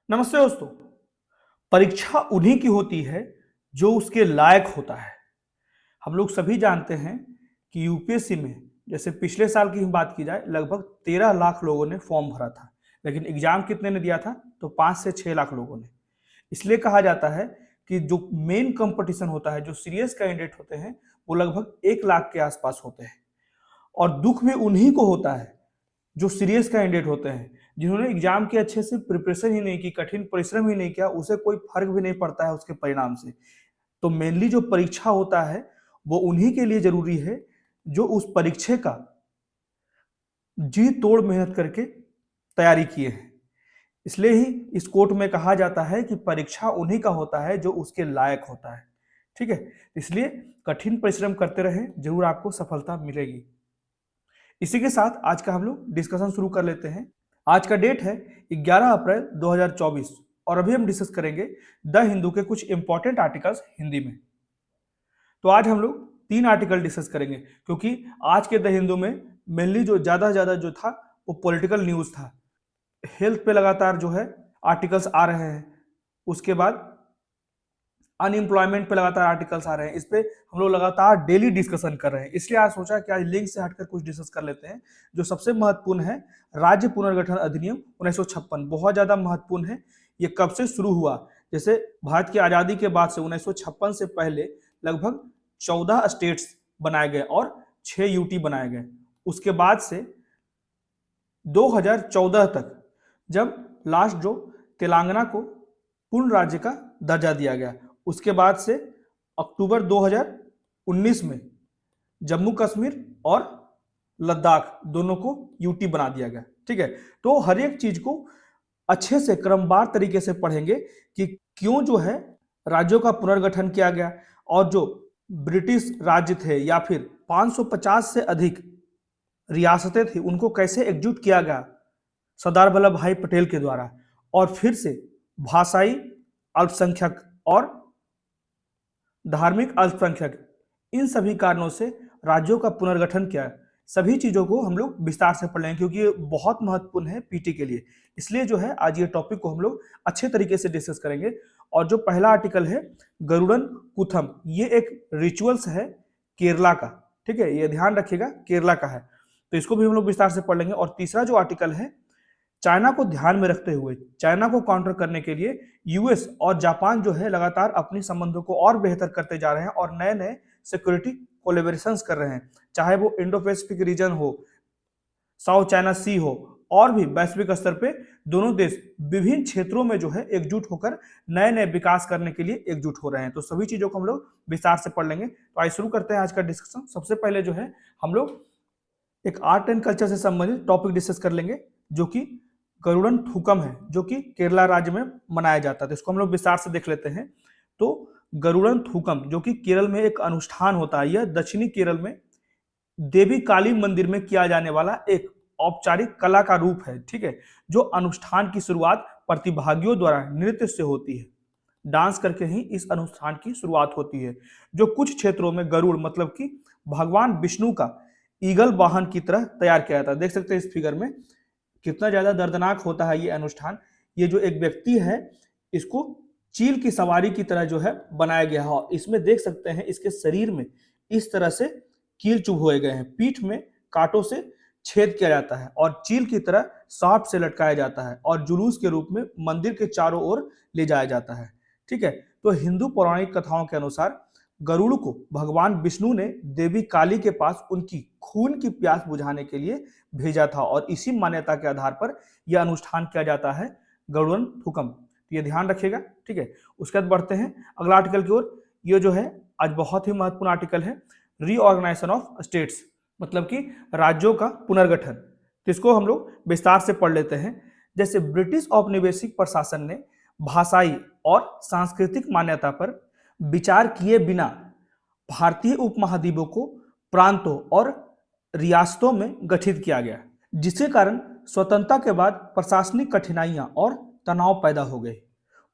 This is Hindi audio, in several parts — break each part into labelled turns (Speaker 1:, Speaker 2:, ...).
Speaker 1: नमस्ते दोस्तों। परीक्षा उन्हीं की होती है जो उसके लायक होता है। हम लोग सभी जानते हैं कि यूपीएससी में जैसे पिछले साल की ही बात की जाए लगभग 13 लाख लोगों ने फॉर्म भरा था, लेकिन एग्जाम कितने ने दिया था? तो 5 से 6 लाख लोगों ने। इसलिए कहा जाता है कि जो मेन कंपटीशन होता है, जो सीरियस कैंडिडेट होते हैं, वो लगभग 1 लाख के आसपास होते हैं। और दुख भी उन्हीं को होता है जो सीरियस कैंडिडेट होते हैं, जिन्होंने एग्जाम की अच्छे से प्रिपरेशन ही नहीं की, कठिन परिश्रम ही नहीं किया, उसे कोई फर्क भी नहीं पड़ता है उसके परिणाम से। तो मेनली जो परीक्षा होता है वो उन्हीं के लिए जरूरी है जो उस परीक्षा का जी तोड़ मेहनत करके तैयारी किए हैं। इसलिए ही इस कोट में कहा जाता है कि परीक्षा उन्हीं का होता है जो उसके लायक होता है। ठीक है, इसलिए कठिन परिश्रम करते रहें, जरूर आपको सफलता मिलेगी। इसी के साथ आज का हम लोग डिस्कशन शुरू कर लेते हैं। आज का डेट है 11 अप्रैल 2024 और अभी हम डिस्कस करेंगे द हिंदू के कुछ इंपॉर्टेंट आर्टिकल्स हिंदी में। तो आज हम लोग 3 आर्टिकल डिस्कस करेंगे क्योंकि आज के द हिंदू में मेनली जो ज्यादा जो था वो पॉलिटिकल न्यूज था। हेल्थ पे लगातार जो है आर्टिकल्स आ रहे हैं, उसके बाद अनएम्प्लॉयमेंट पे लगातार आर्टिकल्स आ रहे हैं। इस पे हम लोग लगातार डेली डिस्कशन कर रहे हैं, इसलिए आज सोचा कि आज लिंक से हटकर कुछ डिस्कस कर लेते हैं। जो सबसे महत्वपूर्ण है, राज्य पुनर्गठन अधिनियम 1956 बहुत ज्यादा महत्वपूर्ण है। ये कब से शुरू हुआ? जैसे भारत की आजादी के बाद से 1956 से पहले लगभग 14 स्टेट्स बनाए गए और 6 यूटी बनाए गए। उसके बाद से 2014 तक जब लास्ट जो तेलंगाना को पूर्ण राज्य का दर्जा दिया गया, उसके बाद से अक्टूबर 2019 में जम्मू कश्मीर और लद्दाख दोनों को यूटी बना दिया गया। ठीक है, तो हर एक चीज को अच्छे से क्रमवार तरीके से पढ़ेंगे कि क्यों जो है राज्यों का पुनर्गठन किया गया और जो ब्रिटिश राज्य थे या फिर 550 से अधिक रियासतें थी उनको कैसे एकजुट किया गया सरदार वल्लभ भाई पटेल के द्वारा, और फिर से भाषाई अल्पसंख्यक और धार्मिक अल्पसंख्यक, इन सभी कारणों से राज्यों का पुनर्गठन किया। सभी चीजों को हम लोग विस्तार से पढ़ लेंगे क्योंकि ये बहुत महत्वपूर्ण है पीटी के लिए। इसलिए जो है आज ये टॉपिक को हम लोग अच्छे तरीके से डिस्कस करेंगे। और जो पहला आर्टिकल है गरुड़न कुथम, ये एक रिचुअल्स है केरला का। ठीक है, ये ध्यान रखिएगा केरला का है, तो इसको भी हम लोग विस्तार से पढ़ लेंगे। और तीसरा जो आर्टिकल है, चाइना को ध्यान में रखते हुए चाइना को काउंटर करने के लिए यूएस और जापान जो है लगातार अपने संबंधों को और बेहतर करते जा रहे हैं और नए नए सिक्योरिटी कोलेबोरेशंस कर रहे हैं, चाहे वो इंडो पैसिफिक रीजन हो, साउथ चाइना सी हो, और भी वैश्विक स्तर पे दोनों देश विभिन्न क्षेत्रों में जो है एकजुट होकर नए नए विकास करने के लिए एकजुट हो रहे हैं। तो सभी चीजों को हम लोग विस्तार से पढ़ लेंगे। तो आइए शुरू करते हैं आज का डिस्कशन। सबसे पहले जो है हम लोग एक आर्ट एंड कल्चर से संबंधित टॉपिक डिस्कस कर लेंगे जो कि गरुड़न थूकम है, जो कि केरला राज्य में मनाया जाता है। तो इसको हम लोग विस्तार से देख लेते हैं। तो गरुड़न थूकम जो कि केरल में एक अनुष्ठान होता है, यह दक्षिणी केरल में देवी काली मंदिर में किया जाने वाला एक औपचारिक कला का रूप है। ठीक है, जो अनुष्ठान की शुरुआत प्रतिभागियों द्वारा नृत्य से होती है। डांस करके ही इस अनुष्ठान की शुरुआत होती है, जो कुछ क्षेत्रों में गरुड़ मतलब कि भगवान विष्णु का ईगल वाहन की तरह तैयार किया जाता है। देख सकते हैं इस फिगर में कितना ज्यादा दर्दनाक होता है ये अनुष्ठान। ये जो एक व्यक्ति है इसको चील की सवारी की तरह जो है बनाया गया है। इसमें देख सकते हैं इसके शरीर में इस तरह से कील चुभोए गए हैं, पीठ में कांटों से छेद किया जाता है और चील की तरह सांप से लटकाया जाता है और जुलूस के रूप में मंदिर के चारों ओर ले जाया जाता है। ठीक है, तो हिंदू पौराणिक कथाओं के अनुसार गरुड़ को भगवान विष्णु ने देवी काली के पास उनकी खून की प्यास बुझाने के लिए भेजा था और इसी मान्यता के आधार पर यह अनुष्ठान किया जाता है गरुड़न थूकम। तो ये ध्यान रखिएगा। ठीक है, उसके बाद बढ़ते हैं अगला आर्टिकल की ओर। ये जो है आज बहुत ही महत्वपूर्ण आर्टिकल है, रीऑर्गेनाइजेशन ऑफ स्टेट्स, मतलब कि राज्यों का पुनर्गठन। तो इसको हम लोग विस्तार से पढ़ लेते हैं। जैसे ब्रिटिश औपनिवेशिक प्रशासन ने भाषाई और सांस्कृतिक मान्यता पर विचार किए बिना भारतीय उपमहाद्वीपों को प्रांतों और रियासतों में गठित किया गया, जिसके कारण स्वतंत्रता के बाद प्रशासनिक कठिनाइयां और तनाव पैदा हो गए।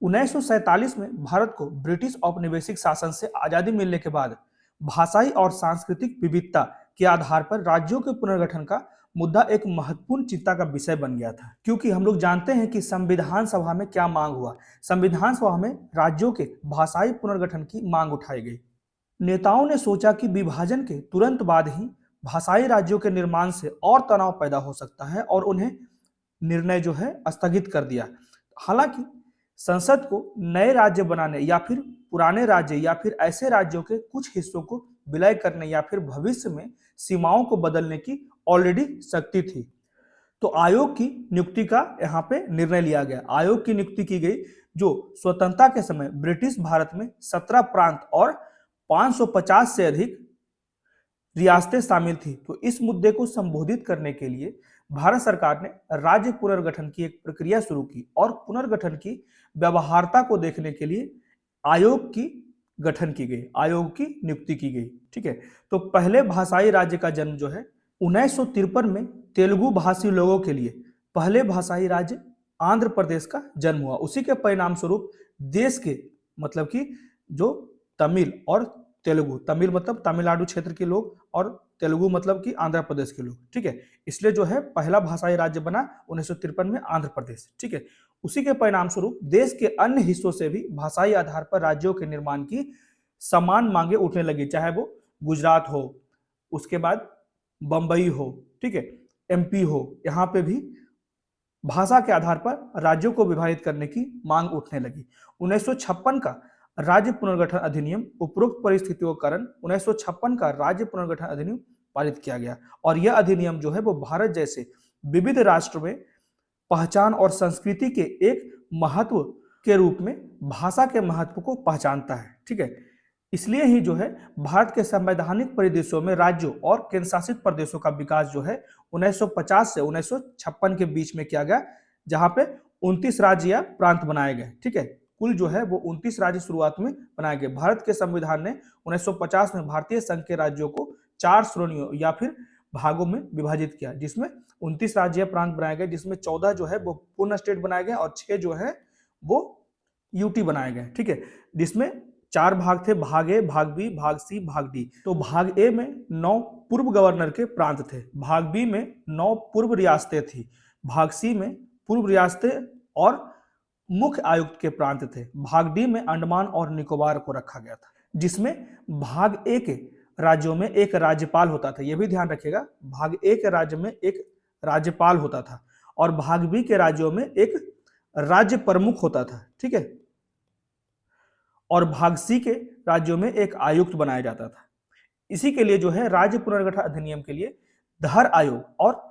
Speaker 1: 1947 में भारत को ब्रिटिश औपनिवेशिक शासन से आजादी मिलने के बाद भाषाई और सांस्कृतिक विविधता के आधार पर राज्यों के पुनर्गठन का मुद्दा एक महत्वपूर्ण चिंता का विषय बन गया था, क्योंकि हम लोग जानते हैं कि संविधान सभा में क्या मांग हुआ। संविधान सभा में राज्यों के भाषाई पुनर्गठन की मांग उठाई गई। नेताओं ने सोचा कि विभाजन के तुरंत बाद ही भाषाई राज्यों के निर्माण से और तनाव पैदा हो सकता है और उन्हें निर्णय जो है स्थगित कर दिया। हालांकि संसद को नए राज्य बनाने या फिर पुराने राज्य या फिर ऐसे राज्यों के कुछ हिस्सों को विलय करने या फिर भविष्य में सीमाओं को बदलने की ऑलरेडी शक्ति थी। तो आयोग की नियुक्ति का यहाँ पे निर्णय लिया गया। आयोग की नियुक्ति की गई जो स्वतंत्रता के समय ब्रिटिश भारत में 17 प्रांत और 550 से अधिक रियासतें शामिल थी। तो इस मुद्दे को संबोधित करने के लिए भारत सरकार ने राज्य पुनर्गठन की एक प्रक्रिया शुरू की और पुनर्गठन की व्यवहार्यता को देखने के लिए आयोग की गठन की गई, आयोग की नियुक्ति की गई। ठीक है, तो पहले भाषाई राज्य का जन्म जो है 1953 में तेलुगु भाषी लोगों के लिए पहले भाषाई राज्य आंध्र प्रदेश का जन्म हुआ। उसी के परिणाम स्वरूप देश के मतलब कि जो तमिल और तेलुगु, तमिल मतलब तमिलनाडु क्षेत्र के लोग और तेलुगु मतलब कि आंध्र प्रदेश के लोग। ठीक है, इसलिए जो है पहला भाषाई राज्य बना 1953 में आंध्र प्रदेश। ठीक है, उसी के परिणाम स्वरूप देश के अन्य हिस्सों से भी भाषाई आधार पर राज्यों के निर्माण की समान मांगे उठने लगी, चाहे वो गुजरात हो, उसके बाद बंबई हो, ठीक है, एमपी हो, यहाँ पे भी भाषा के आधार पर राज्यों को विभाजित करने की मांग उठने लगी। 1956 का राज्य पुनर्गठन अधिनियम उपरोक्त परिस्थितियों के कारण 1956 का राज्य पुनर्गठन अधिनियम पारित किया गया और यह अधिनियम जो है वो भारत जैसे विविध राष्ट्र में पहचान और संस्कृति के एक महत्व के रूप में भाषा के महत्व को पहचानता है। ठीक है, इसलिए ही जो है भारत के संवैधानिक परिदृश्यों में राज्यों और केंद्र शासित प्रदेशों का विकास जो है 1950 से 1956 के बीच में किया गया, जहां पे 29 राज्य या प्रांत बनाए गए। ठीक है, कुल जो है वो 29 राज्य शुरुआत में बनाए गए। भारत के संविधान ने 1950 में भारतीय संघ के राज्यों को 4 श्रेणियों या फिर भागों में विभाजित किया, जिसमें 29 राज्य प्रांत बनाए गए, जिसमें 14 जो है वो पूर्ण स्टेट बनाए गए और 6 जो है वो यूटी बनाए गए। ठीक है, जिसमें 4 भाग थे, भाग ए, भाग बी, भाग सी, भाग डी। तो भाग ए में 9 पूर्व गवर्नर के प्रांत थे, भाग बी में 9 पूर्व रियासतें थी, भाग सी में पूर्व रियासतें और मुख्य आयुक्त के प्रांत थे, भाग डी में अंडमान और निकोबार को रखा गया था, जिसमें भाग ए के राज्यों में एक राज्यपाल होता था। यह भी ध्यान रखिएगा, भाग ए के राज्य में एक राज्यपाल होता था और भाग बी के राज्यों में एक राज्य प्रमुख होता था। ठीक है, और भाग सी के राज्यों में एक आयुक्त बनाया जाता था। इसी के लिए जो है राज्य पुनर्गठन अधिनियम के लिए धर आयोग और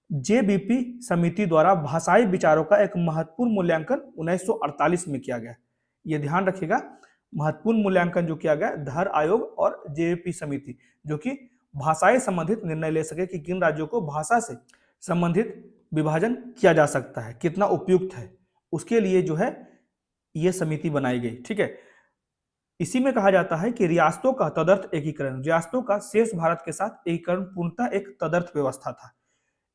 Speaker 1: जेबीपी समिति द्वारा भाषाई विचारों का एक महत्वपूर्ण मूल्यांकन 1948 में किया गया। यह ध्यान रखिएगा, महत्वपूर्ण मूल्यांकन जो किया गया धर आयोग और जेबीपी समिति, जो कि भाषाएं संबंधित निर्णय ले सके कि किन राज्यों को भाषा से संबंधित विभाजन किया जा सकता है, कितना उपयुक्त है, उसके लिए जो है यह समिति बनाई गई। ठीक है, इसी में कहा जाता है कि रियासतों का तदर्थ एकीकरण, रियासतों का शेष भारत के साथ एकीकरण पूर्णतः एक तदर्थ व्यवस्था था।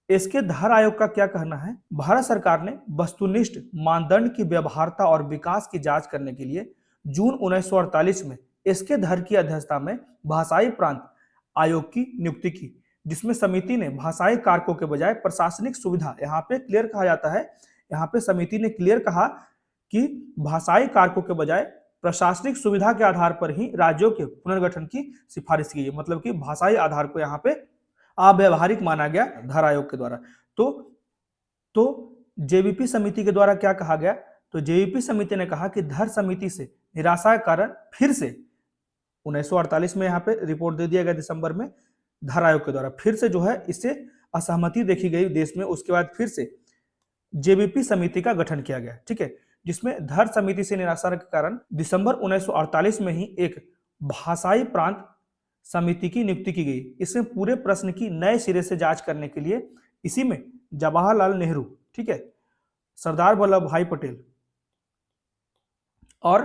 Speaker 1: इसके धर आयोग का क्या कहना है? भारत सरकार ने वस्तुनिष्ठ मानदंड की व्यवहार्यता और विकास की जांच करने के लिए जून 1948 में इसके धर की अध्यक्षता में भाषाई प्रांत आयोग की नियुक्ति की, जिसमें समिति ने भाषाई कारकों के बजाय प्रशासनिक सुविधा, यहाँ पे क्लियर कहा जाता है, यहाँ पे समिति ने क्लियर कहा कि भाषाई कारकों के बजाय प्रशासनिक सुविधा के आधार पर ही राज्यों के पुनर्गठन की सिफारिश की गई। मतलब कि भाषाई आधार को यहाँ पे अव्यावहारिक माना गया धर आयोग के द्वारा। तो जेबीपी समिति के द्वारा क्या कहा गया? तो जेबीपी समिति ने कहा कि धर समिति से निराशा के कारण फिर से 1948 में यहाँ पे रिपोर्ट दे दिया गया दिसंबर में, धर आयोग के द्वारा फिर से जो है इससे असहमति देखी गई देश में। उसके बाद फिर से जेबीपी समिति का गठन किया गया। ठीक है, जिसमें धर समिति से निराशा के कारण दिसंबर 1948 में ही एक भाषाई प्रांत समिति की नियुक्ति की गई। इसमें पूरे प्रश्न की नए सिरे से जांच करने के लिए इसी में जवाहरलाल नेहरू, ठीक है, सरदार वल्लभ भाई पटेल और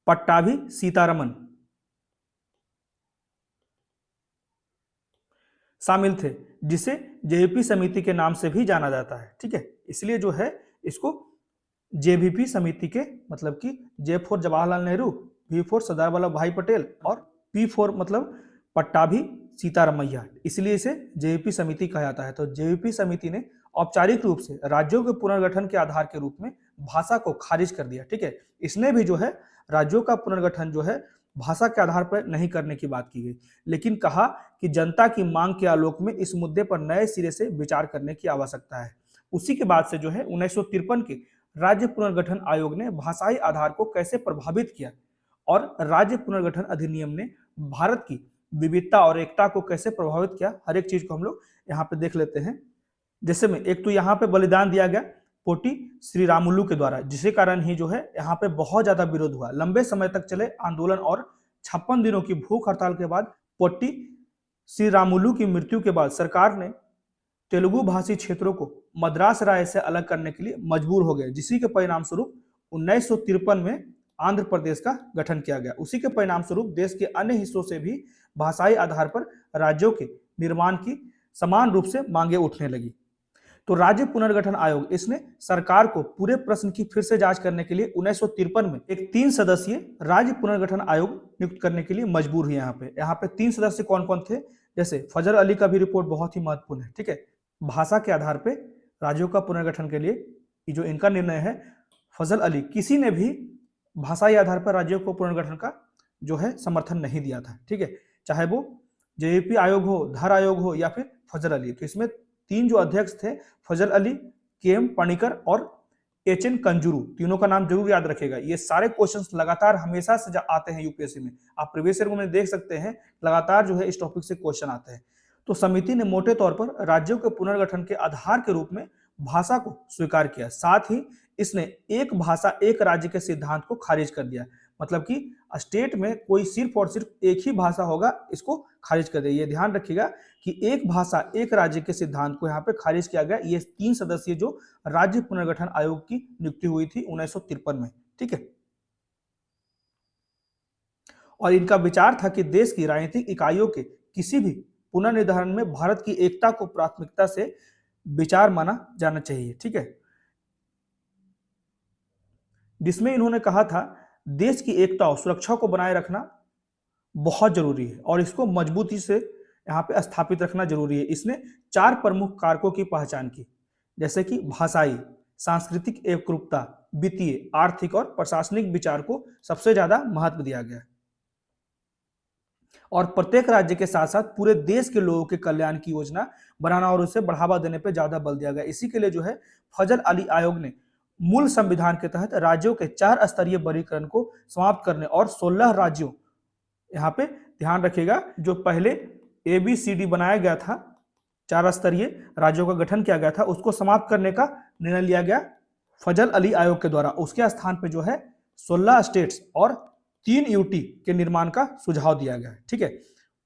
Speaker 1: पट्टाभी सीतारमन शामिल थे, जिसे जेबीपी समिति के नाम से भी जाना जाता है। ठीक है, इसलिए जो है इसको जेबीपी समिति के मतलब कि J for Jawaharlal Nehru, V for Sardar Vallabh Bhai Patel और पी फॉर मतलब पट्टाभी सीतारमैया, इसलिए इसे जेवीपी समिति कहा जाता है। तो जेवीपी समिति ने औपचारिक रूप से राज्यों के पुनर्गठन के आधार के रूप में भाषा को खारिज कर दिया। ठीक है, इसने भी जो है राज्यों का पुनर्गठन जो है भाषा के आधार पर नहीं करने की बात की गई, लेकिन कहा कि जनता की मांग के आलोक में इस मुद्दे पर नए सिरे से विचार करने की आवश्यकता है। उसी के बाद से जो है 1953 के राज्य पुनर्गठन आयोग ने भाषाई आधार को कैसे प्रभावित किया और राज्य पुनर्गठन अधिनियम ने भारत की विविधता और एकता को कैसे प्रभावित किया, हर एक चीज को हम लोग यहाँ पे देख लेते हैं। जैसे में एक तो यहाँ पे बलिदान दिया गया पोटी श्री रामुलु के द्वारा, जिसके कारण ही जो है यहाँ पे बहुत ज्यादा विरोध हुआ। लंबे समय तक चले आंदोलन और 56 दिनों की भूख हड़ताल के बाद पोटी श्री रामुलु की मृत्यु के बाद सरकार ने तेलुगु भाषी क्षेत्रों को मद्रास राय से अलग करने के लिए मजबूर हो गए, जिसी के परिणाम स्वरूप 1953 में आंध्र प्रदेश का गठन किया गया। उसी के परिणाम स्वरूप देश के अन्य हिस्सों से भी भाषाई आधार पर राज्यों के निर्माण की समान रूप से मांगे उठने लगी। तो राज्य पुनर्गठन आयोग इसने सरकार को पूरे प्रश्न की फिर से जांच करने के लिए 1953 में एक 3 सदस्यीय राज्य पुनर्गठन आयोग नियुक्त करने के लिए मजबूर हुए। यहाँ पे 3 सदस्य कौन कौन थे, जैसे फजल अली का भी रिपोर्ट बहुत ही महत्वपूर्ण है। ठीक है, भाषा के आधार पे राज्यों का पुनर्गठन के लिए जो इनका निर्णय है, फजल अली किसी ने भी भाषाई आधार पर राज्यों को पुनर्गठन का जो है समर्थन नहीं दिया था। ठीक है, चाहे वो जेवीपी आयोग हो, धर आयोग हो या फिर फजल अली। तो इसमें 3 जो अध्यक्ष थे, फजल अली, के.एम. पणिकर और एच.एन. कंजुरू, तीनों का नाम जरूर याद रखेगा। ये सारे क्वेश्चंस लगातार हमेशा से आते हैं यूपीएससी में, आप प्रीवियस ईयर में देख सकते हैं, लगातार जो है इस टॉपिक से क्वेश्चन आते हैं। तो समिति ने मोटे तौर पर राज्यों के पुनर्गठन के आधार के रूप में भाषा को स्वीकार किया, साथ ही इसने एक भाषा एक राज्य के सिद्धांत को खारिज कर दिया। मतलब कि स्टेट में कोई सिर्फ और सिर्फ एक ही भाषा होगा, इसको खारिज कर दिया। ये ध्यान रखिएगा कि एक भाषा एक राज्य के सिद्धांत को यहाँ पे खारिज किया गया। ये 3 सदस्यीय जो राज्य पुनर्गठन आयोग की नियुक्ति हुई थी 1953 में। ठीक है, और इनका विचार था कि देश की राजनीतिक इकाइयों के किसी भी पुनर्निर्धारण में भारत की एकता को प्राथमिकता से विचार माना जाना चाहिए। ठीक है, जिसमें इन्होंने कहा था देश की एकता और सुरक्षा को बनाए रखना बहुत जरूरी है और इसको मजबूती से यहाँ पे स्थापित रखना जरूरी है। इसने 4 प्रमुख कारकों की पहचान की, जैसे कि भाषाई, सांस्कृतिक एकरूपता, वित्तीय, आर्थिक और प्रशासनिक विचार को सबसे ज्यादा महत्व दिया गया और प्रत्येक राज्य के साथ साथ पूरे देश के लोगों के कल्याण की योजना बनाना और उसे बढ़ावा देने पर ज्यादा बल दिया गया। इसी के लिए जो है फजल अली आयोग ने मूल संविधान के तहत राज्यों के 4 स्तरीय वर्गीकरण को समाप्त करने और 16 राज्यों, यहाँ पे ध्यान रखिएगा, जो पहले ABCD बनाया गया था, 4 स्तरीय राज्यों का गठन किया गया था, उसको समाप्त करने का निर्णय लिया गया फजल अली आयोग के द्वारा। उसके स्थान पे जो है 16 स्टेट्स और 3 यूटी के निर्माण का सुझाव दिया गया। ठीक है,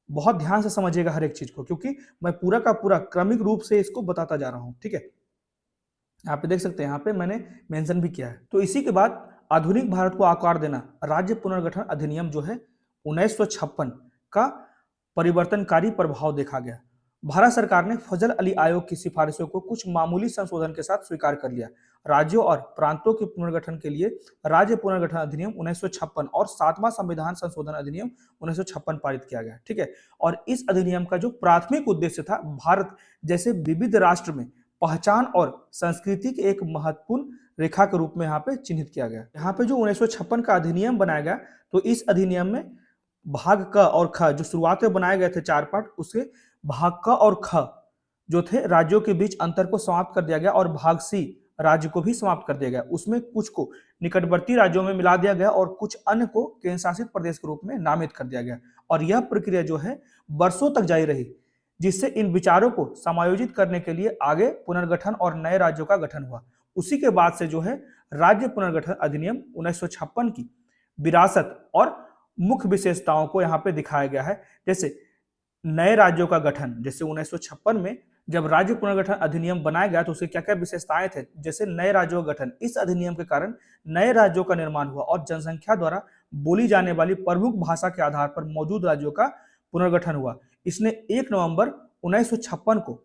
Speaker 1: बहुत ध्यान से समझिएगा हर एक चीज को, क्योंकि मैं पूरा का पूरा क्रमिक रूप से इसको बताता जा रहा हूं। ठीक है, यहाँ पे देख सकते हैं, यहाँ पे मैंने मेंशन भी किया है। तो इसी के बाद आधुनिक भारत को आकार देना राज्य पुनर्गठन अधिनियम जो है 1956 का परिवर्तनकारी प्रभाव देखा गया। भारत सरकार ने फजल अली आयोग की सिफारिशों को कुछ मामूली संशोधन के साथ स्वीकार कर लिया। राज्यों और प्रांतों के पुनर्गठन के लिए राज्य पुनर्गठन अधिनियम 1956 और 7वां संविधान संशोधन अधिनियम 1956 पारित किया गया। ठीक है, और इस अधिनियम का जो प्राथमिक उद्देश्य था, भारत जैसे विविध राष्ट्र में पहचान और संस्कृति के एक महत्वपूर्ण रेखा के रूप में यहाँ पे चिन्हित किया गया। यहाँ पे जो 1956 का अधिनियम बनाया गया, तो इस अधिनियम में भाग क और ख जो शुरुआत में बनाए गए थे 4 पार्ट, उसके भाग क और ख जो थे राज्यों के बीच अंतर को समाप्त कर दिया गया और भाग सी राज्य को भी समाप्त कर दिया गया। उसमें कुछ को निकटवर्ती राज्यों में मिला दिया गया और कुछ अन्य को केंद्र शासित प्रदेश के रूप में नामित कर दिया गया। और यह प्रक्रिया जो है वर्षों तक जारी रही, जिससे इन विचारों को समायोजित करने के लिए आगे पुनर्गठन और नए राज्यों का गठन हुआ। उसी के बाद से जो है राज्य पुनर्गठन अधिनियम 1956 की विरासत और मुख्य विशेषताओं को यहाँ पे दिखाया गया है। जैसे नए राज्यों का गठन, जैसे 1956 में जब राज्य पुनर्गठन अधिनियम बनाया गया तो उसके क्या क्या विशेषताएं थे, जैसे नए राज्यों का गठन, इस अधिनियम के कारण नए राज्यों का निर्माण हुआ और जनसंख्या द्वारा बोली जाने वाली प्रमुख भाषा के आधार पर मौजूद राज्यों का पुनर्गठन हुआ। इसने 1 नवंबर 1956 को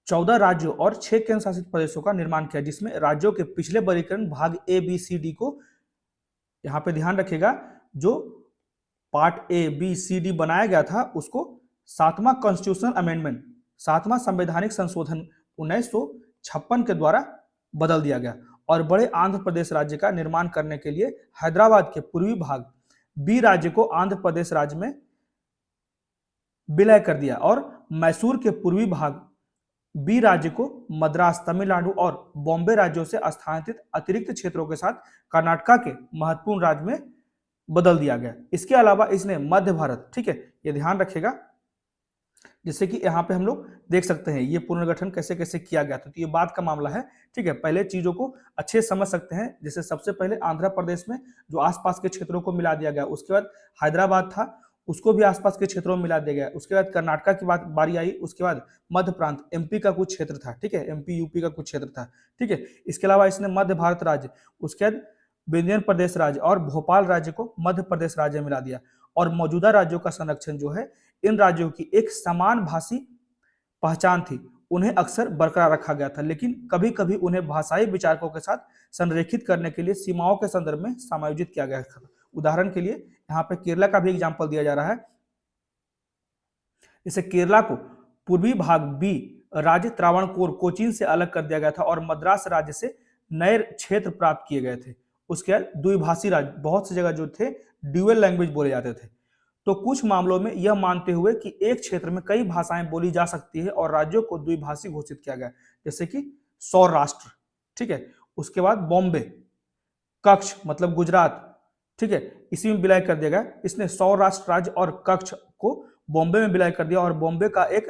Speaker 1: 14 राज्यों और 6 केंद्र शासित प्रदेशों का निर्माण किया, जिसमें राज्यों के पिछले वर्गीकरण भाग ABCD को, यहाँ पे ध्यान रखिएगा, जो पार्ट ABCD बनाया गया था उसको सातवां कॉन्स्टिट्यूशनल अमेंडमेंट, सातवां संवैधानिक संशोधन 1956 के द्वारा बदल दिया गया और बड़े आंध्र प्रदेश राज्य का निर्माण करने के लिए हैदराबाद के पूर्वी भाग बी राज्य को आंध्र प्रदेश राज्य में विलय कर दिया और मैसूर के पूर्वी भाग बी राज्य को मद्रास, तमिलनाडु और बॉम्बे राज्यों से स्थानांतरित अतिरिक्त क्षेत्रों के साथ कर्नाटका के महत्वपूर्ण राज्य में बदल दिया गया। इसके अलावा इसने मध्य भारत, ठीक है, ये ध्यान रखेगा, जैसे कि यहाँ पे हम लोग देख सकते हैं ये पुनर्गठन कैसे कैसे किया गया था, तो ये बात का मामला है, ठीक है। पहले चीजों को अच्छे समझ सकते हैं, जैसे सबसे पहले आंध्र प्रदेश में जो आसपास के क्षेत्रों को मिला दिया गया, उसके बाद हैदराबाद था उसको भी आसपास के क्षेत्रों में मिला दिया गया, उसके बाद कर्नाटका की बारी आई, उसके बाद मध्य प्रांत एमपी का कुछ क्षेत्र था, ठीक है, एमपी यूपी का कुछ क्षेत्र था, ठीक है। इसके अलावा इसने मध्य भारत राज्य, उसके बाद विंध्य प्रदेश राज्य और भोपाल राज्य को मध्य प्रदेश राज्य में मिला दिया और मौजूदा राज्यों का संरक्षण जो है, इन राज्यों की एक समान भाषी पहचान थी, उन्हें अक्सर बरकरार रखा गया था, लेकिन कभी कभी उन्हें भाषाई विचारकों के साथ संरेखित करने के लिए सीमाओं के संदर्भ में समायोजित किया गया था। उदाहरण के लिए यहाँ पे केरला का भी एग्जाम्पल दिया जा रहा है, जैसे केरला को पूर्वी भाग बी राज्य त्रावणकोर कोचीन से अलग कर दिया गया था और मद्रास राज्य से नए क्षेत्र प्राप्त किए गए थे। उसके बाद द्विभाषी राज्य, बहुत सी जगह जो थे ड्यूअल लैंग्वेज बोले जाते थे, तो कुछ मामलों में यह मानते हुए कि एक क्षेत्र में कई भाषाएं बोली जा सकती है और राज्यों को द्विभाषी घोषित किया गया, जैसे कि सौराष्ट्र, ठीक है। उसके बाद बॉम्बे, कच्छ मतलब गुजरात, ठीक है, इसी में विलय कर दिया गया। इसने सौराष्ट्र राज्य और कच्छ को बॉम्बे में विलय कर दिया और बॉम्बे का एक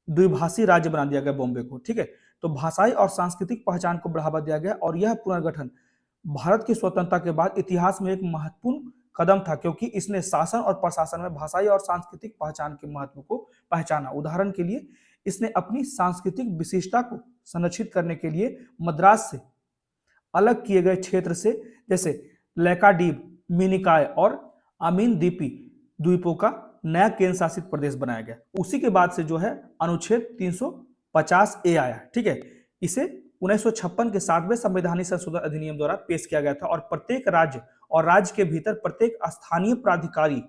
Speaker 1: द्विभाषी राज्य बना दिया गया बॉम्बे को, ठीक है। तो भाषाई और सांस्कृतिक पहचान को बढ़ावा दिया गया और यह पुनर्गठन भारत की स्वतंत्रता के बाद इतिहास में एक महत्वपूर्ण कदम था, क्योंकि इसने शासन और प्रशासन में भाषाई और सांस्कृतिक पहचान के महत्व को पहचाना। उदाहरण के लिए इसने अपनी सांस्कृतिक विशेषता को संरक्षित करने के लिए मद्रास से अलग किए गए क्षेत्र से, जैसे लैकाडीब, मिनिकाय और अमीन द्वीपी द्वीपों का नया केंद्र शासित प्रदेश बनाया गया। उसी के बाद से जो है अनुच्छेद 350A आया, ठीक है। इसे 1956 के 7वें संवैधानिक संशोधन अधिनियम द्वारा पेश किया गया था और प्रत्येक राज्य और राज्य के भीतर प्रत्येक स्थानीय प्राधिकारी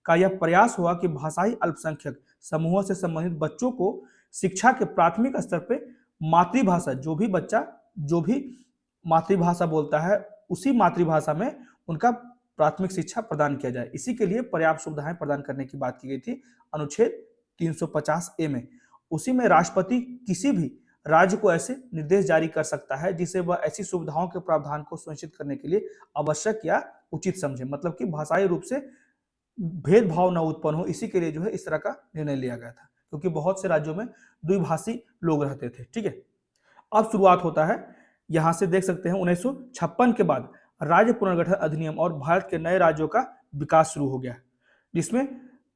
Speaker 1: का यह प्रयास हुआ कि भाषाई अल्पसंख्यक समूहों से संबंधित बच्चों को शिक्षा के प्राथमिक स्तर पर मातृभाषा, जो भी बच्चा जो भी मातृभाषा बोलता है उसी मातृभाषा में उनका प्राथमिक शिक्षा प्रदान किया जाए। इसी के लिए पर्याप्त सुविधाएं प्रदान करने की बात की गई थी अनुच्छेद 350A में। उसी में राष्ट्रपति किसी भी राज्य को ऐसे निर्देश जारी कर सकता है जिसे वह ऐसी सुविधाओं के प्रावधान को सुनिश्चित करने के लिए आवश्यक या उचित समझे, मतलब कि भाषाई रूप से भेदभाव न उत्पन्न हो, इसी के लिए जो है इस तरह का निर्णय लिया गया था, क्योंकि बहुत से राज्यों में द्विभाषी लोग रहते थे, ठीक है। अब शुरुआत होता है, यहां से देख सकते हैं 1956 के बाद राज्य पुनर्गठन अधिनियम और भारत के नए राज्यों का विकास शुरू हो गया, जिसमें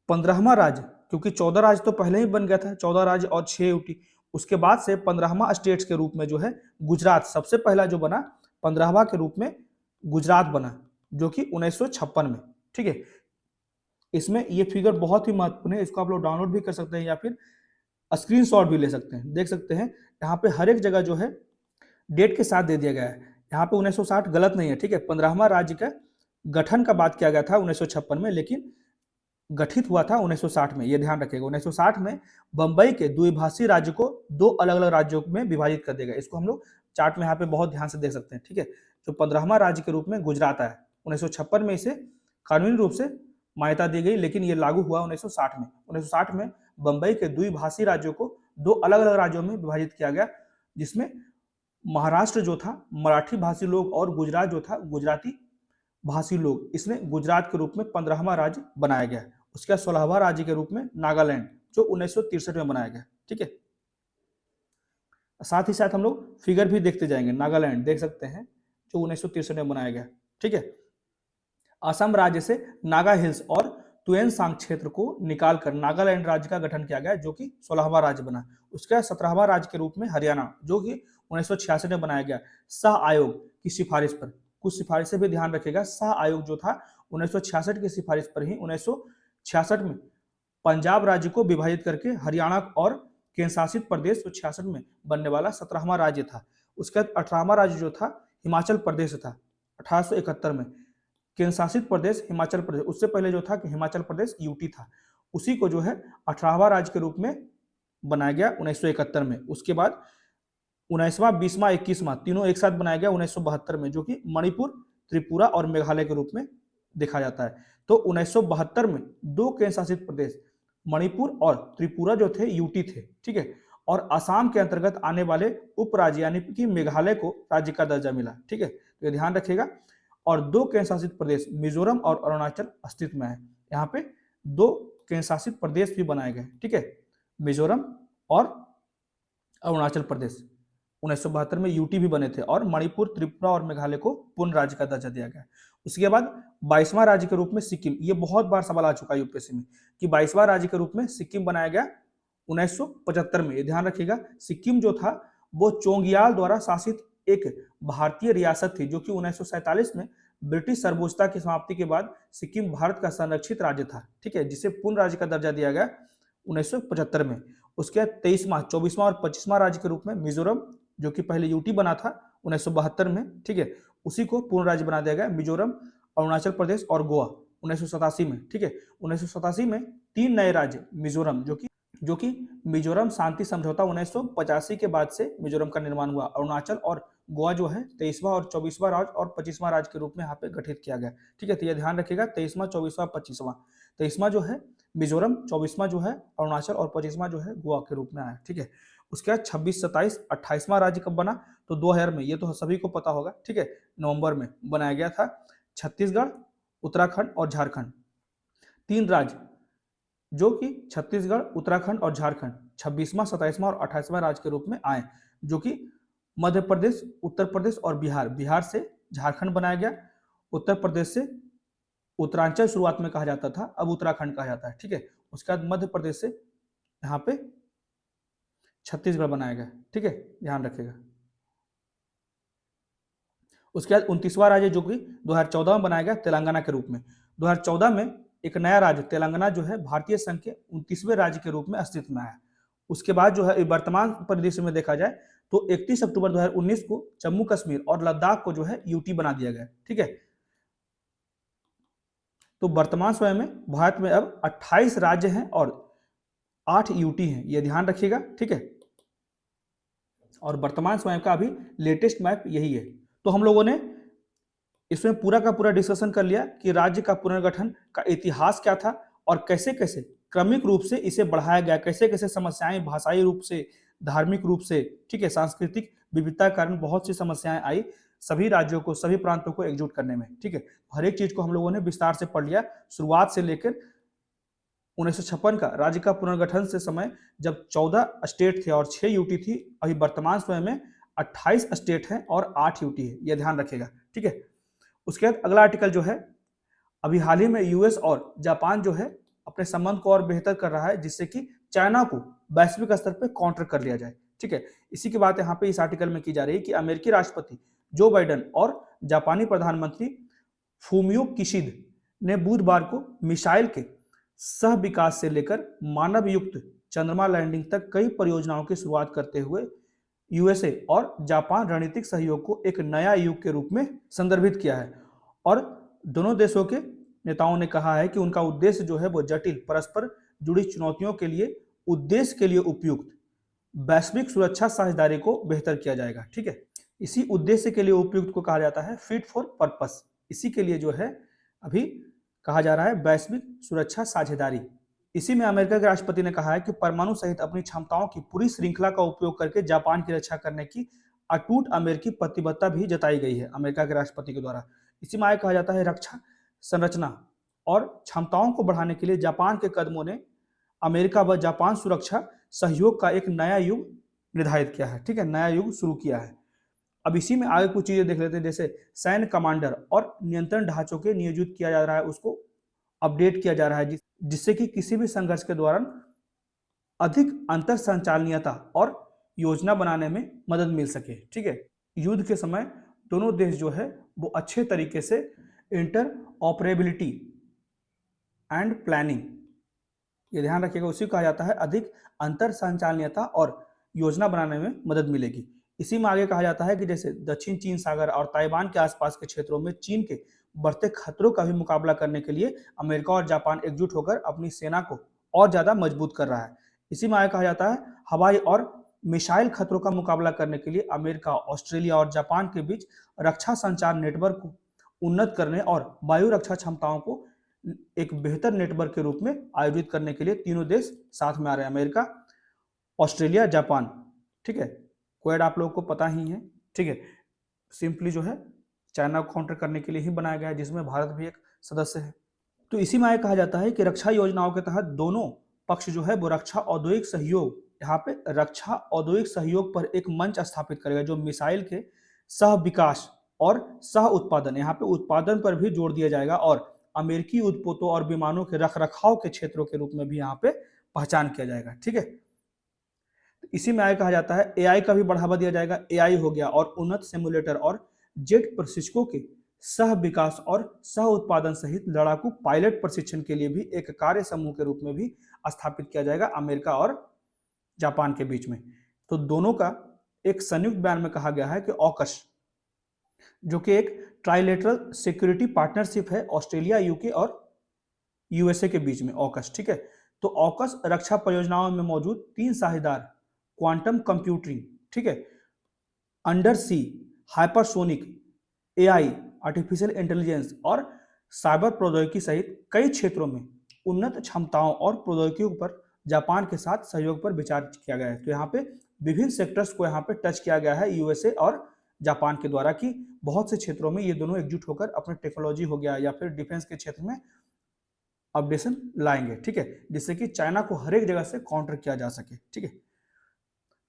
Speaker 1: 15वां राज्य, क्योंकि 14 राज्य तो पहले ही बन गया था, 14 राज्य और 6 यूटी, उसके बाद से 15वां स्टेट्स के रूप में जो है गुजरात सबसे पहला जो बना, 15वां के रूप में गुजरात बना, जो कि 1956 में, ठीक है। इसमें ये फिगर बहुत ही महत्वपूर्ण है, इसको आप लोग डाउनलोड भी कर सकते हैं या फिर स्क्रीनशॉट भी ले सकते हैं। देख सकते हैं यहाँ पे हर एक जगह जो है डेट के साथ दे दिया गया है। यहाँ पे 1960 गलत नहीं है, ठीक है। 15वां राज्य का गठन का बात किया गया था 1956 में, लेकिन गठित हुआ था 1960 में, ये ध्यान रखिएगा। 1960 में बंबई के द्विभाषी राज्य को 2 अलग अलग राज्यों में विभाजित कर दिया गया। इसको हम लोग चार्ट में यहाँ पे बहुत ध्यान से देख सकते हैं, ठीक है। तो 15वां राज्य के रूप में गुजरात आया, 1956 में इसे कानूनी रूप से मान्यता दी गई, लेकिन ये लागू हुआ 1960 में। 1960 में बंबई के द्विभाषी राज्यों को 2 अलग अलग राज्यों में विभाजित किया गया, जिसमें महाराष्ट्र जो था मराठी भाषी लोग और गुजरात जो था गुजराती भाषी लोग, इसने गुजरात के रूप में 15वां राज्य बनाया गया। उसके बाद 16वां राज्य के रूप में नागालैंड, जो 1963 में बनाया गया, ठीक है। साथ ही साथ हम लोग फिगर भी देखते जाएंगे। नागालैंड देख सकते हैं जो 1963 में बनाया गया, ठीक है। असम राज्य से नागा हिल्स और तुएनसांग क्षेत्र को निकालकर नागालैंड राज्य का गठन किया गया, जो कि 16वां राज्य बना। उसके बाद 17वां राज्य के रूप में हरियाणा, जो कि 1966 में बनाया गया शाह आयोग की सिफारिश पर। कुछ सिफारिशें भी ध्यान रखिएगा। शाह आयोग जो था 1966 की सिफारिश पर ही 1966 में पंजाब राज्य को विभाजित करके हरियाणा और केंद्र शासित प्रदेश 1966 में बनने वाला 17वां राज्य था। उसके बाद 18वां राज्य जो था हिमाचल प्रदेश था 1871 में, केंद्र शासित प्रदेश हिमाचल प्रदेश। उससे पहले जो था कि हिमाचल प्रदेश यूटी था। उसी को जो है 18वां राज्य के रूप में बनाया गया 1971 में। उसके बाद 19वां, 20वां, 21वां तीनों एक साथ बनाया गया 1972 में, जो कि मणिपुर, त्रिपुरा और मेघालय के रूप में देखा जाता है। तो 1972 में दो केंद्र शासित प्रदेश मणिपुर और त्रिपुरा जो थे यूटी थे, ठीक है, और असम के अंतर्गत आने वाले उपराज्य यानी कि मेघालय को राज्य का दर्जा मिला, ठीक है, तो ये ध्यान रखिएगा। और दो केंद्र शासित प्रदेश मिजोरम और अरुणाचल अस्तित्व में है। यहाँ पे दो केंद्र शासित प्रदेश भी बनाए गए, ठीक है, मिजोरम और अरुणाचल प्रदेश। 1972 में यूटी भी बने थे और मणिपुर, त्रिपुरा और मेघालय को पूर्ण राज्य का दर्जा दिया गया। उसके बाद 22वां राज्य के रूप में सिक्किम, ये बहुत बार सवाल आ चुका है यूपीएससी में कि 22वां राज्य के रूप में सिक्किम बनाया गया 1975 में। ये ध्यान रखिएगा, सिक्किम जो था वो चोंगियाल द्वारा शासित एक भारतीय रियासत थी, जो कि 1947 में ब्रिटिश सर्वोच्चता की समाप्ति के बाद सिक्किम भारत का संरक्षित राज्य था, ठीक है, जिसे पूर्ण राज्य का दर्जा दिया गया 1975 में। उसके बाद 23वां, 24वां और 25वां राज्य के रूप में मिजोरम, जो कि पहले यूटी बना था 1972 में, ठीक है, उसी को पूर्ण राज्य बना दिया गया। मिजोरम, अरुणाचल प्रदेश और गोवा 1987 में, ठीक है। 1987 में तीन नए राज्य मिजोरम, जो कि मिजोरम शांति समझौता 1985 के बाद से मिजोरम का निर्माण हुआ। अरुणाचल और गोवा जो है 23वां और 24वां राज्य और 25वां राज्य के रूप में यहाँ पे गठित किया गया, ठीक है। तो ये ध्यान रखिएगा, 23वां, 24वां, 25वां। 23वां जो है मिजोरम, 24वां जो है अरुणाचल और 25वां जो है गोवा के रूप में आया, ठीक है। उसके बाद 26, 27, 28वां राज्य कब बना? तो 2000 में, ये तो सभी को पता होगा, ठीक है, नवंबर में बनाया गया था। छत्तीसगढ़, उत्तराखंड और झारखंड, तीन राज्य जो कि छत्तीसगढ़, उत्तराखंड और झारखंड 26वां, 27वां और 28वां राज्य के रूप में आए, जो कि मध्य प्रदेश, उत्तर प्रदेश और बिहार, बिहार से झारखंड बनाया गया, उत्तर प्रदेश से उत्तरांचल शुरुआत में कहा जाता था, अब उत्तराखंड कहा जाता है, ठीक है। उसके बाद मध्य प्रदेश से यहाँ पे छत्तीसगढ़ बनाया गया, ठीक है, ध्यान रखिएगा। उसके बाद 29वां राज्य जो कि 2014 में बनाया गया तेलंगाना के रूप में। 2014 में एक नया राज्य तेलंगाना जो है भारतीय संघ के 29वें राज्य के रूप में अस्तित्व में आया। उसके बाद जो है वर्तमान परिदृश्य में देखा जाए तो 31 अक्टूबर 2019 को जम्मू कश्मीर और लद्दाख को जो है यूटी बना दिया गया, ठीक है। तो वर्तमान समय में भारत में अब 28 राज्य हैं और 8 यूटी हैं, ये ध्यान रखिएगा, ठीक है। और वर्तमान समय का अभी लेटेस्ट मैप यही है। तो हम लोगों ने इसमें पूरा का पूरा डिस्कशन कर लिया कि राज्य का पुनर्गठन का इतिहास क्या था और कैसे कैसे क्रमिक रूप से इसे बढ़ाया गया, कैसे कैसे समस्याएं भाषाई रूप से, धार्मिक रूप से, ठीक है, सांस्कृतिक विविधता के कारण बहुत सी समस्याएं आई सभी राज्यों को, सभी प्रांतों को एकजुट करने में, ठीक है। हर एक चीज को हम लोगों ने विस्तार से पढ़ लिया, शुरुआत से लेकर 1956 का राज्य का पुनर्गठन से समय जब 14 स्टेट थे और 6 यूटी थी, अभी वर्तमान समय में 28 स्टेट हैं और 8 यूटी है, यह ध्यान रखिएगा, ठीक है। उसके बाद अगला आर्टिकल जो है, अभी हाल ही में यूएस और जापान जो है अपने संबंध को और बेहतर कर रहा है, जिससे कि चाइना को वैश्विक स्तर पर काउंटर कर लिया जाए, ठीक है। इसी की बात यहाँ पे इस आर्टिकल में की जा रही है कि अमेरिकी राष्ट्रपति जो बाइडेन और जापानी प्रधानमंत्री फूमियो किशिदा ने बुधवार को मिसाइल के सह विकास से लेकर मानव युक्त चंद्रमा लैंडिंग तक कई परियोजनाओं की शुरुआत करते हुए यूएसए और जापान रणनीतिक सहयोग को एक नया युग के रूप में संदर्भित किया है। और दोनों देशों के नेताओं ने कहा है कि उनका उद्देश्य जो है वो जटिल, परस्पर जुड़ी चुनौतियों के लिए उद्देश्य के लिए उपयुक्त वैश्विक सुरक्षा साझेदारी को बेहतर किया जाएगा, ठीक है। इसी उद्देश्य के लिए उपयुक्त को कहा जाता है फिट फॉर पर्पस। इसी के लिए जो है अभी कहा जा रहा है वैश्विक सुरक्षा साझेदारी। इसी में अमेरिका के राष्ट्रपति ने कहा है कि परमाणु सहित अपनी क्षमताओं की पूरी श्रृंखला का उपयोग करके जापान की रक्षा करने की अटूट अमेरिकी प्रतिबद्धता भी जताई गई है अमेरिका के राष्ट्रपति के द्वारा। इसी में आगे कहा जाता है रक्षा संरचना और क्षमताओं को बढ़ाने के लिए जापान के कदमों ने अमेरिका व जापान सुरक्षा सहयोग का एक नया युग निर्धारित किया है, ठीक है, नया युग शुरू किया है। अब इसी में आगे कुछ चीजें देख लेते हैं, जैसे सैन्य कमांडर और नियंत्रण ढांचों के नियोजित किया जा रहा है, उसको अपडेट किया जा रहा है, जिससे कि किसी भी संघर्ष के दौरान अधिक अंतर संचालनीयता और योजना बनाने में मदद मिल सके, ठीक है। युद्ध के समय दोनों देश जो है वो अच्छे तरीके से इंटर ऑपरेबिलिटी एंड प्लानिंग, ये ध्यान रखिएगा, उसी कहा जाता है अधिक अंतर संचालनीयता और योजना बनाने में मदद मिलेगी। इसी में आगे कहा जाता है कि जैसे दक्षिण चीन सागर और ताइवान के आसपास के क्षेत्रों में चीन के बढ़ते खतरों का भी मुकाबला करने के लिए अमेरिका और जापान एकजुट होकर अपनी सेना को और ज्यादा मजबूत कर रहा है। इसी में आगे कहा जाता है हवाई और मिसाइल खतरों का मुकाबला करने के लिए अमेरिका, ऑस्ट्रेलिया और जापान के बीच रक्षा संचार नेटवर्क को उन्नत करने और वायु रक्षा क्षमताओं को एक बेहतर नेटवर्क के रूप में आयोजित करने के लिए तीनों देश साथ में आ रहे हैं, अमेरिका, ऑस्ट्रेलिया, जापान। ठीक है, क्वाड आप लोगों को पता ही है। ठीक है, सिंपली जो है चाइना को काउंटर करने के लिए ही बनाया गया है, जिसमें भारत भी एक सदस्य है। तो इसी में कहा जाता है कि रक्षा योजनाओं के तहत दोनों पक्ष जो है वो रक्षा औद्योगिक सहयोग, यहाँ पे रक्षा औद्योगिक सहयोग पर एक मंच स्थापित करेगा, जो मिसाइल के सह विकास और सह उत्पादन, यहाँ पे उत्पादन पर भी जोर दिया जाएगा और अमेरिकी उत्पोतों और विमानों के रखरखाव के क्षेत्रों के रूप में भी यहाँ पे पहचान किया जाएगा। ठीक है, इसी में कहा जाता है एआई का भी बढ़ावा दिया जाएगा। एआई हो गया और उन्नत सिमुलेटर और जेट प्रशिक्षकों के सह विकास और सह उत्पादन सहित लड़ाकू पायलट प्रशिक्षण के लिए भी एक कार्य समूह के रूप में भी स्थापित किया जाएगा अमेरिका और जापान के बीच में। तो दोनों का एक संयुक्त बयान में कहा गया है कि ऑकस, जो कि एक ट्राइलेटरल सिक्योरिटी पार्टनरशिप है ऑस्ट्रेलिया, यूके और यूएसए के बीच में, ऑकस। ठीक है, तो ऑकस रक्षा परियोजनाओं में मौजूद 3 साझेदार क्वांटम कंप्यूटिंग, ठीक है, अंडर सी, हाइपरसोनिक, एआई, आर्टिफिशियल इंटेलिजेंस और साइबर प्रौद्योगिकी सहित कई क्षेत्रों में उन्नत क्षमताओं और प्रौद्योगिकियों पर जापान के साथ सहयोग पर विचार किया गया है। तो यहाँ पे विभिन्न सेक्टर्स को यहाँ पे टच किया गया है यूएसए और जापान के द्वारा कि बहुत से क्षेत्रों में ये दोनों एकजुट होकर अपने टेक्नोलॉजी हो गया या फिर डिफेंस के क्षेत्र में अपडेशन लाएंगे। ठीक है, जिससे कि चाइना को हर एक जगह से काउंटर किया जा सके। ठीक है,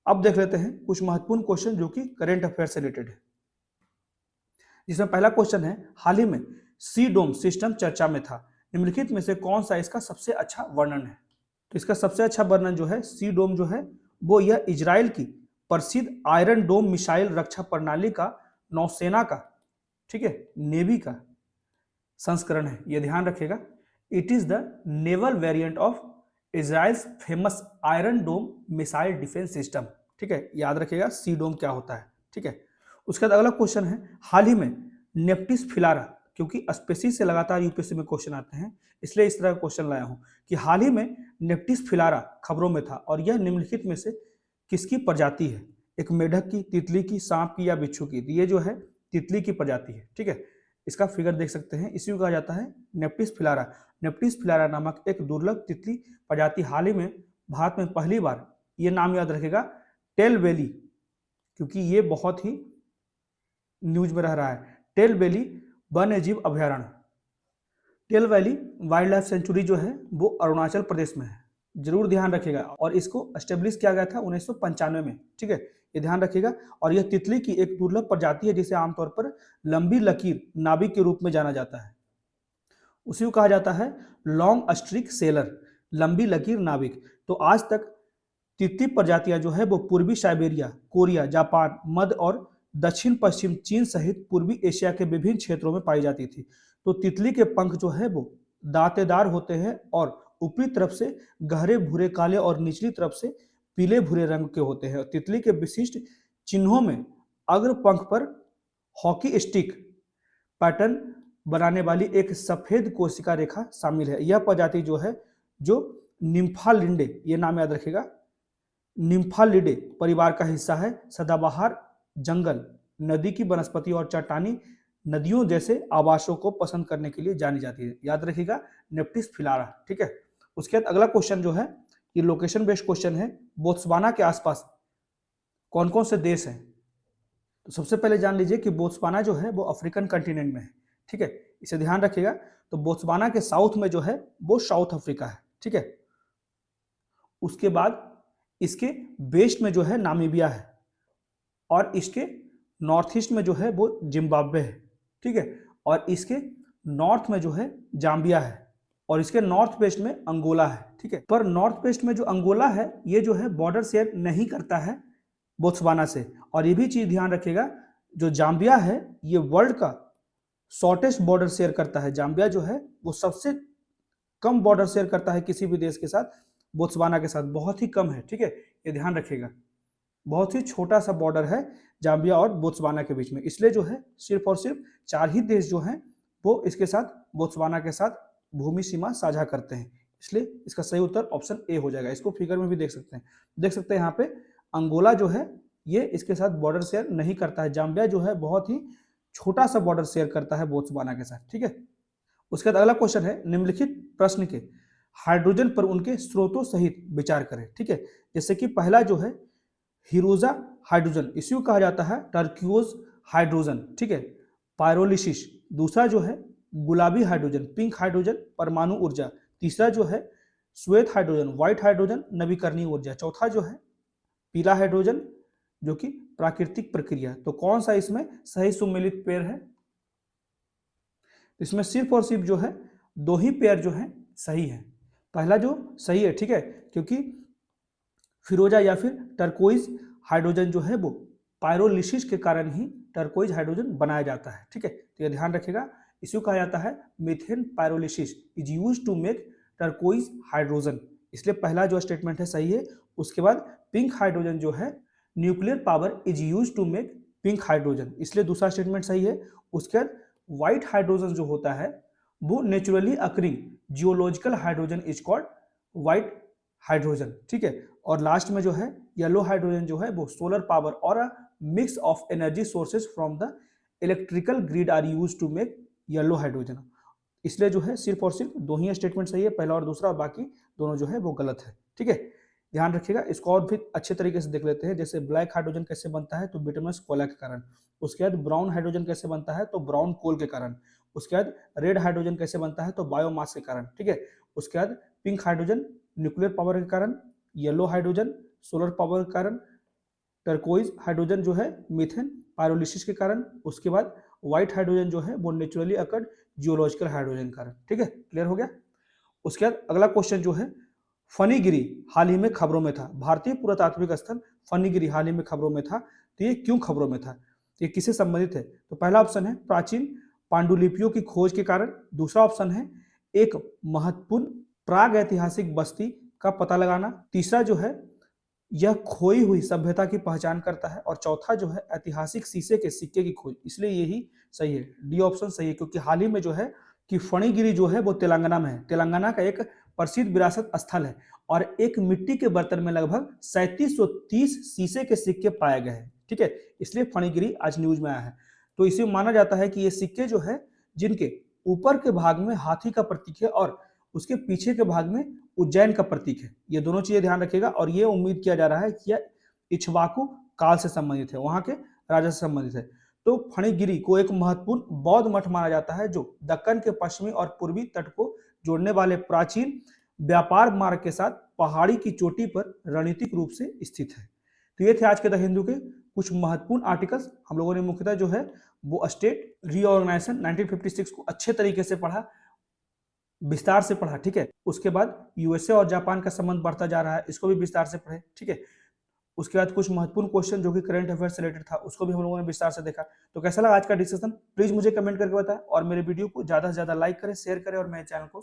Speaker 1: अब देख लेते हैं कुछ महत्वपूर्ण क्वेश्चन जो कि करंट अफेयर से रिलेटेड है, जिसमें पहला क्वेश्चन है, हाल ही में सी डोम सिस्टम चर्चा में था, निम्नलिखित में से कौन सा इसका सबसे अच्छा वर्णन है? तो इसका सबसे अच्छा वर्णन जो है सी डोम जो है वो यह इजराइल की प्रसिद्ध आयरन डोम मिसाइल रक्षा प्रणाली का नौसेना का, ठीक है, नेवी का संस्करण है, यह ध्यान रखेगा। It is the naval variant of Israel's famous iron dome missile defence system. ठीक है, याद रखिएगा सी डोम क्या होता है। ठीक है, उसके बाद अगला क्वेश्चन है, हाल ही में नेप्टिस फिलारा, क्योंकि स्पेसीज से लगातार यूपीएससी में क्वेश्चन आते हैं इसलिए इस तरह का क्वेश्चन लाया हूं कि हाल ही में नेप्टिस फिलारा खबरों में था और यह निम्नलिखित में से किसकी प्रजाति है? एक मेढक की, तितली की, सांप की या बिच्छू की? तो ये जो है तितली की प्रजाति है। ठीक है, इसका फिगर देख सकते हैं, इसी को कहा जाता है नेप्टिस फिलारा। नेप्टिस फिलारा नामक एक दुर्लभ तितली प्रजाति हाल ही में भारत में पहली बार, ये नाम याद रखेगा टेल वैली, क्योंकि ये बहुत ही न्यूज में रह रहा है, टेल वैली वन्य जीव अभयारण्य। Tale valley wildlife sanctuary जो है वो अरुणाचल प्रदेश में है, जरूर ध्यान रखिएगा। और इसको एस्टेब्लिश किया गया था 1995 में। ठीक है, ये ध्यान रखिएगा। और यह तितली की एक दुर्लभ प्रजाति है जिसे आमतौर पर लंबी लकीर नाविक के रूप में जाना जाता है। उसी को कहा जाता है लॉन्ग स्ट्रिक सेलर, लंबी लकीर नाविक। तो आज तक तितली प्रजातियां जो है वो पूर्वी साइबेरिया, कोरिया, जापान, मध्य और दक्षिण पश्चिम चीन सहित पूर्वी एशिया के विभिन्न क्षेत्रों में पाई जाती थी। तो तितली के पंख जो है वो दांतेदार होते हैं और ऊपरी तरफ से गहरे भूरे काले और निचली तरफ से पीले भूरे रंग के होते हैं। तितली के विशिष्ट चिन्हों में अग्र पंख पर हॉकी स्टिक पैटर्न बनाने वाली एक सफेद कोशिका रेखा शामिल है। यह प्रजाति जो है जो निम्फालिंडे, ये नाम याद रखेगा, निम्फालिडे परिवार का हिस्सा है। सदाबहार जंगल, नदी की वनस्पति और चट्टानी नदियों जैसे आवासों को पसंद करने के लिए जानी जाती है। याद रखिएगा नेप्टिस फिलारा। ठीक है, उसके बाद अगला क्वेश्चन जो है ये लोकेशन बेस्ड क्वेश्चन है, बोत्सवाना के आसपास कौन कौन से देश हैं? तो सबसे पहले जान लीजिए कि बोत्सवाना जो है वो अफ्रीकन कंटिनेंट में है। ठीक है, इसे ध्यान रखिएगा। तो बोत्सवाना के साउथ में जो है वो साउथ अफ्रीका है। ठीक है, उसके बाद इसके वेस्ट में जो है नामीबिया है और इसके नॉर्थ ईस्ट में जो है वो जिम्बाब्वे है। ठीक है, और इसके नॉर्थ में जो है जाम्बिया है और इसके नॉर्थ वेस्ट में अंगोला है। ठीक है, पर नॉर्थ वेस्ट में जो अंगोला है ये जो है बॉर्डर शेयर नहीं करता है बोत्सवाना से। और ये भी चीज ध्यान रखिएगा, जो जाम्बिया है ये वर्ल्ड का शॉर्टेस्ट बॉर्डर शेयर करता है। जाम्बिया जो है वो सबसे कम बॉर्डर शेयर करता है किसी भी देश के साथ, बोत्सवाना के साथ बहुत ही कम है। ठीक है, ये ध्यान रखिएगा, बहुत ही छोटा सा बॉर्डर है जाम्बिया और बोत्सवाना के बीच में। इसलिए जो है सिर्फ और सिर्फ 4 ही देश जो हैं वो इसके साथ, बोत्सवाना के साथ भूमि सीमा साझा करते हैं। इसलिए इसका सही उत्तर ऑप्शन ए हो जाएगा। इसको फिगर में भी देख सकते हैं यहाँ पे अंगोला जो है ये इसके साथ बॉर्डर शेयर नहीं करता है। जाम्बिया जो है बहुत ही छोटा सा बॉर्डर शेयर करता है बोत्सवाना के साथ, ठीक है। उसके बाद अगला क्वेश्चन है, निम्नलिखित प्रश्न के हाइड्रोजन पर उनके स्रोतों सहित विचार करें, ठीक है। जैसे कि पहला जो है हिरोजा हाइड्रोजन, इसी कहा जाता है टर्क्यूज हाइड्रोजन, ठीक है, पायरोलिसिस। दूसरा जो है गुलाबी हाइड्रोजन, पिंक हाइड्रोजन, परमाणु ऊर्जा। तीसरा जो है श्वेत हाइड्रोजन, व्हाइट हाइड्रोजन, नवीकरणीय ऊर्जा। चौथा जो है पीला हाइड्रोजन, जो कि प्राकृतिक प्रक्रिया। तो कौन सा इसमें सही सुमेलित पेयर है? इसमें सिर्फ और सिर्फ जो है दो ही पेयर जो है सही है। पहला जो सही है, ठीक है, क्योंकि फिरोजा या फिर टर्कोइज हाइड्रोजन जो है वो पायरोलिसिस के कारण ही टर्कोइज हाइड्रोजन बनाया जाता है, ठीक है। तो ये ध्यान रखिएगा, इसी को कहा जाता है methane pyrolysis is used to make turquoise hydrogen. इसलिए पहला जो स्टेटमेंट है सही है। उसके बाद पिंक हाइड्रोजन जो है nuclear power is used to make pink hydrogen, इसलिए दूसरा स्टेटमेंट सही है। उसके बाद व्हाइट हाइड्रोजन जो होता है वो naturally occurring geological hydrogen is called white hydrogen, ठीक है। और लास्ट में जो है येलो हाइड्रोजन जो है वो सोलर पावर और a mix of energy sources from the electrical grid are used to make yellow hydrogen. इसलिए जो है सिर्फ और सिर्फ दो ही स्टेटमेंट सही है, पहला और दूसरा, बाकी दोनों जो है वो गलत है, ठीक है। ध्यान रखिएगा। इसको और भी अच्छे तरीके से देख लेते हैं। जैसे ब्लैक हाइड्रोजन कैसे बनता है? तो बिटुमिनस कोयला के कारण। उसके बाद ब्राउन हाइड्रोजन कैसे बनता है? तो ब्राउन कोल के कारण। उसके बाद रेड हाइड्रोजन कैसे बनता है? तो बायोमास के कारण, ठीक है। उसके बाद पिंक हाइड्रोजन न्यूक्लियर पावर के कारण, येलो हाइड्रोजन सोलर पावर के कारण, टर्कोइज हाइड्रोजन जो है मीथेन पायरोलिसिस के कारण। उसके बाद व्हाइट हाइड्रोजन जो है वो नेचुरली अकर्ड जियोलॉजिकल हाइड्रोजन के कारण, ठीक है। क्लियर हो गया। उसके बाद अगला क्वेश्चन जो है फणिगिरी हाल ही में खबरों में था। भारतीय पुरातात्विक स्थल फणिगिरी हाल ही में खबरों में था, तो ये क्यों खबरों में था? तो ये किससे संबंधित है? तो पहला ऑप्शन है प्राचीन पांडुलिपियों की खोज के कारण। दूसरा ऑप्शन है एक महत्वपूर्ण प्राग ऐतिहासिक बस्ती का पता लगाना। तीसरा जो है यह खोई हुई सभ्यता की पहचान करता है। और चौथा जो है ऐतिहासिक शीशे के सिक्के की खोज। इसलिए यही सही है, डी ऑप्शन सही है, क्योंकि हाल ही में जो है कि फणिगिरी जो है वो तेलंगाना में है। तेलंगाना का एक प्रसिद्ध विरासत स्थल है और एक मिट्टी के बर्तन में लगभग 3730 शीशे के सिक्के पाए गए हैं, ठीक है। इसलिए फणिगिरी आज न्यूज में आया है। तो इसे माना जाता है कि ये सिक्के जो है जिनके ऊपर के भाग में हाथी का प्रतीक है और उसके पीछे के भाग में उज्जैन का प्रतीक है। ये दोनों चीजें ध्यान रखिएगा। और ये उम्मीद किया जा रहा है कि यह इक्ष्वाकु काल से संबंधित है, वहां के राजा से संबंधित है। तो फणिगिरी को एक महत्वपूर्ण बौद्ध मठ माना जाता है जो दक्कन के पश्चिमी और पूर्वी तट को जोड़ने वाले प्राचीन व्यापार मार्ग के साथ पहाड़ी की चोटी पर रणनीतिक रूप से स्थित है। तो ये थे आज के द हिंदू के कुछ महत्वपूर्ण आर्टिकल्स। हम लोगों ने मुख्यतः जो है वो स्टेट रीऑर्गेनाइजेशन 1956 को अच्छे तरीके से पढ़ा, विस्तार से पढ़ा, ठीक है। उसके बाद यूएसए और जापान का संबंध बढ़ता जा रहा है, इसको भी विस्तार से पढ़े, ठीक है। उसके बाद कुछ महत्वपूर्ण क्वेश्चन जो कि करंट अफेयर से रिलेटेड था उसको भी हम लोगों ने विस्तार से देखा। तो कैसा लगा आज का डिस्कशन? प्लीज मुझे कमेंट करके बताएं और मेरे वीडियो को ज्यादा से ज्यादा लाइक करें, शेयर करें और मेरे चैनल को